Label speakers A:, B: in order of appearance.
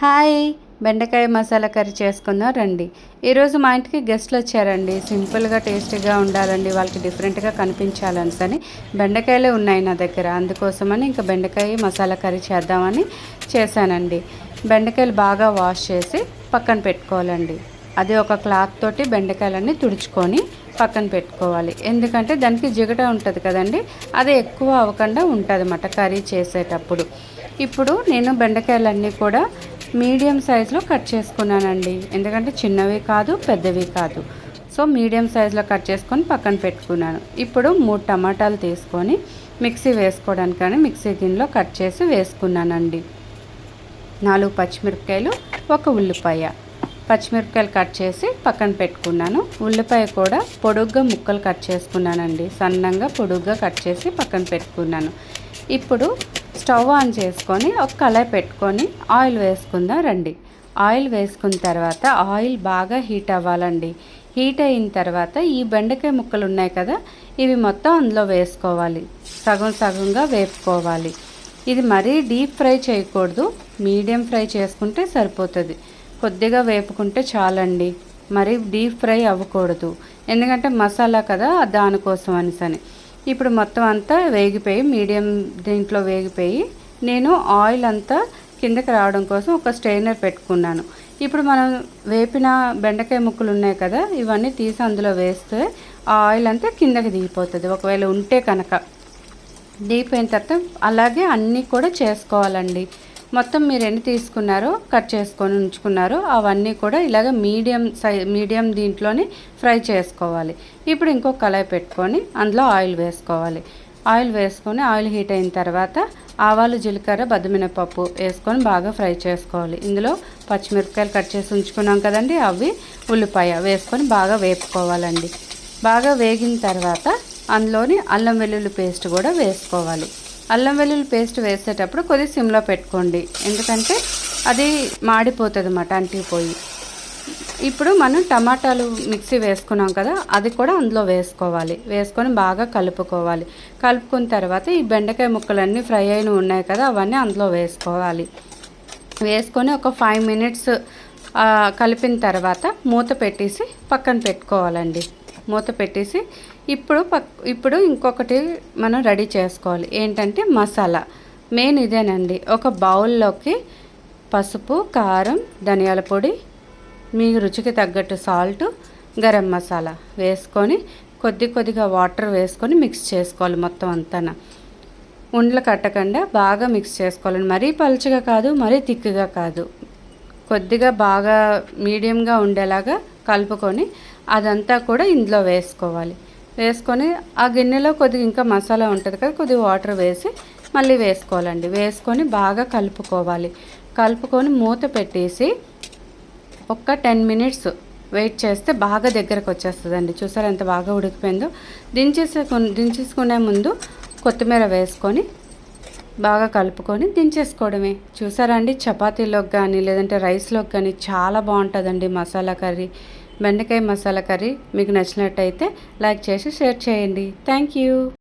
A: Hi, బెండకాయ masala curry చేసుకుందాం రండి. ఈరోజు మా ఇంటికి గెస్ట్లు వచ్చారండి. సింపుల్గా టేస్టీగా ఉండాలండి, వాళ్ళకి డిఫరెంట్గా కనిపించాలని బెండకాయలే ఉన్నాయి నా దగ్గర. అందుకోసమని ఇంకా బెండకాయ మసాలా కర్రీ చేద్దామని చేశానండి. బెండకాయలు బాగా వాష్ చేసి పక్కన పెట్టుకోవాలండి. అది ఒక క్లాత్ తోటి బెండకాయలన్నీ తుడుచుకొని పక్కన పెట్టుకోవాలి. ఎందుకంటే దానికి జిగట ఉంటుంది కదండి, అది ఎక్కువ అవ్వకుండా ఉంటుంది అన్నమాట కర్రీ చేసేటప్పుడు. ఇప్పుడు నేను బెండకాయలన్నీ కూడా మీడియం సైజులో కట్ చేసుకున్నానండి. ఎందుకంటే చిన్నవి కాదు, పెద్దవి కాదు. సో మీడియం సైజులో కట్ చేసుకొని పక్కన పెట్టుకున్నాను. ఇప్పుడు 3 టమాటాలు తీసుకొని మిక్సీ వేసుకోవడానికని మిక్సీ గిన్నెలో కట్ చేసి వేసుకున్నానండి. 4 పచ్చిమిరపకాయలు, 1 ఉల్లిపాయ. పచ్చిమిరపకాయలు కట్ చేసి పక్కన పెట్టుకున్నాను. ఉల్లిపాయ కూడా పొడుగ్గా ముక్కలు కట్ చేసుకున్నానండి. సన్నంగా పొడుగ్గా కట్ చేసి పక్కన పెట్టుకున్నాను. ఇప్పుడు స్టవ్ ఆన్ చేసుకొని ఒక కళాయి పెట్టుకొని ఆయిల్ వేసుకుందాం రండి. ఆయిల్ వేసుకున్న తర్వాత ఆయిల్ బాగా హీట్ అవ్వాలండి. హీట్ అయిన తర్వాత ఈ బెండకాయ ముక్కలు ఉన్నాయి కదా, ఇవి మొత్తం అందులో వేసుకోవాలి. సగం సగంగా వేపుకోవాలి. ఇది మరీ డీప్ ఫ్రై చేయకూడదు, మీడియం ఫ్రై చేసుకుంటే సరిపోతుంది. కొద్దిగా వేపుకుంటే చాలండి, మరీ డీప్ ఫ్రై అవ్వకూడదు. ఎందుకంటే మసాలా కదా, దానికోసం అనేసని. ఇప్పుడు మొత్తం అంతా వేగిపోయి మీడియం దీంట్లో వేగిపోయి నేను ఆయిల్ అంతా కిందకి రావడం కోసం ఒక స్ట్రైనర్ పెట్టుకున్నాను. ఇప్పుడు మనం వేపిన బెండకాయ ముక్కలు ఉన్నాయి కదా, ఇవన్నీ తీసి అందులో వేస్తే ఆ ఆయిల్ అంతా కిందకి దిగిపోతుంది. ఒకవేళ ఉంటే కనుక దిగిపోయిన తర్వాత అలాగే అన్నీ కూడా చేసుకోవాలండి. మొత్తం మీరు ఎన్ని తీసుకున్నారో కట్ చేసుకొని ఉంచుకున్నారో అవన్నీ కూడా ఇలాగ మీడియం దీంట్లోనే ఫ్రై చేసుకోవాలి. ఇప్పుడు ఇంకో కళాయి పెట్టుకొని అందులో ఆయిల్ వేసుకోవాలి. ఆయిల్ వేసుకొని ఆయిల్ హీట్ అయిన తర్వాత ఆవాలు, జీలకర్ర, బద్దిమినపప్పు వేసుకొని బాగా ఫ్రై చేసుకోవాలి. ఇందులో పచ్చిమిరపకాయలు కట్ చేసి ఉంచుకున్నాం కదండి, అవి ఉల్లిపాయ వేసుకొని బాగా వేపుకోవాలండి. బాగా వేగిన తర్వాత అందులోని అల్లం వెల్లుల్లి పేస్ట్ కూడా వేసుకోవాలి. అల్లం వెల్లుల్లి పేస్ట్ వేసేటప్పుడు కొద్దిగా సిమ్లో పెట్టుకోండి, ఎందుకంటే అది మాడిపోతుంది అన్నమాట, అంటిపోయి. ఇప్పుడు మనం టమాటాలు మిక్సీ వేసుకున్నాం కదా, అది కూడా అందులో వేసుకోవాలి. వేసుకొని బాగా కలుపుకోవాలి. కలుపుకున్న తర్వాత ఈ బెండకాయ ముక్కలన్నీ ఫ్రై అయిన ఉన్నాయి కదా, అవన్నీ అందులో వేసుకోవాలి. వేసుకొని ఒక 5 మినిట్స్ కలిపిన తర్వాత మూత పెట్టేసి పక్కన పెట్టుకోవాలండి. మూత పెట్టేసి ఇప్పుడు ఇంకొకటి మనం రెడీ చేసుకోవాలి. ఏంటంటే మసాలా మెయిన్ ఇదేనండి. ఒక బౌల్లోకి పసుపు, కారం, ధనియాల పొడి, మీ రుచికి తగ్గట్టు సాల్ట్, గరం మసాలా వేసుకొని కొద్దిగా వాటర్ వేసుకొని మిక్స్ చేసుకోవాలి. మొత్తం అంతా ఉండలు కట్టకుండా బాగా మిక్స్ చేసుకోవాలి. మరీ పలుచగా కాదు, మరీ థిక్గా కాదు, కొద్దిగా బాగా మీడియంగా ఉండేలాగా కలుపుకొని అదంతా కూడా ఇందులో వేసుకోవాలి. వేసుకొని ఆ గిన్నెలో కొద్దిగా ఇంకా మసాలా ఉంటుంది కదా, కొద్దిగా వాటర్ వేసి మళ్ళీ వేసుకోవాలండి. వేసుకొని బాగా కలుపుకోవాలి. కలుపుకొని మూత పెట్టేసి ఒక 10 మినిట్స్ వెయిట్ చేస్తే బాగా దగ్గరకు వచ్చేస్తుందండి. చూసారా ఎంత బాగా ఉడికిపోయిందో. దించేసుకునే ముందు కొత్తిమీర వేసుకొని బాగా కలుపుకొని దించేసుకోవడమే. చూసారా అండి, చపాతీలోకి కానీ లేదంటే రైస్లోకి కానీ చాలా బాగుంటుందండి మసాలా కర్రీ. బెండకాయ మసాలా కర్రీ మీకు నచ్చినట్టయితే లైక్ చేసి షేర్ చేయండి. Thank you.